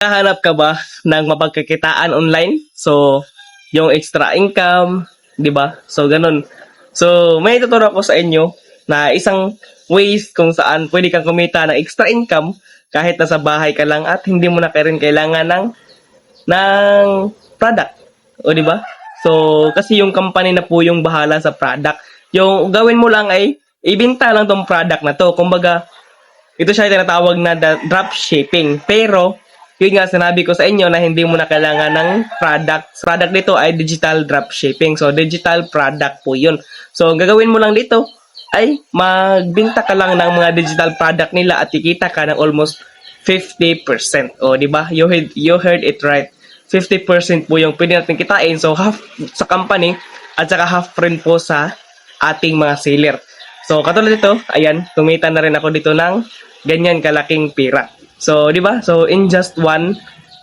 Hahanap ka ba ng mapagkakitaan online? So, yung extra income, 'di ba? So, ganun. So, may tuturo ko sa inyo na isang ways kung saan pwede kang kumita ng extra income kahit nasa bahay ka lang at hindi mo na rin kailangan ng product. O, 'di ba? So, kasi yung company na po yung bahala sa product. Yung gawin mo lang ay ibenta lang tong product na to. Kumbaga, ito siya yung tinatawag na drop shipping. Pero, yun nga, sinabi ko sa inyo na hindi mo na kailangan ng product. Product nito ay digital drop shipping. So, digital product po yun. So, ang gagawin mo lang dito ay magbinta ka lang ng mga digital product nila at kikita ka ng almost 50%. O, di ba? You heard it right. 50% po yung pwede natin kitain. So, half sa company at saka half rin po sa ating mga seller. So, katulad dito, ayan, kumita na rin ako dito ng ganyan kalaking pera. So, di ba? So, in just 1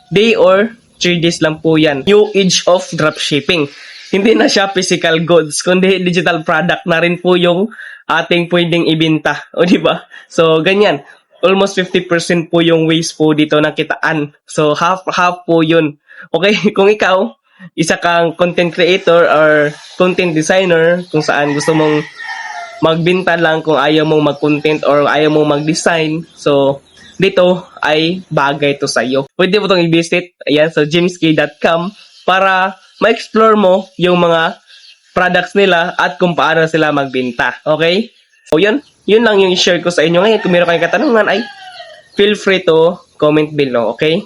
day or 3 days lang po yan. New age of dropshipping. Hindi na siya physical goods, kundi digital product na rin po yung ating pwedeng ibenta. O, di ba? So, ganyan. Almost 50% po yung ways po dito na kitaan. So, half po yun. Okay? Kung ikaw, isa kang content creator or content designer, kung saan gusto mong magbenta lang kung ayaw mong mag-content or ayaw mong mag-design. So, dito ay bagay to sa'yo. Pwede mo itong i-visit, ayan, so jimsky.com para ma-explore mo yung mga products nila at kung paano sila magbenta. Okay? So, yun lang yung i-share ko sa inyo ngayon. Kung meron kayong katanungan ay feel free to comment below, okay?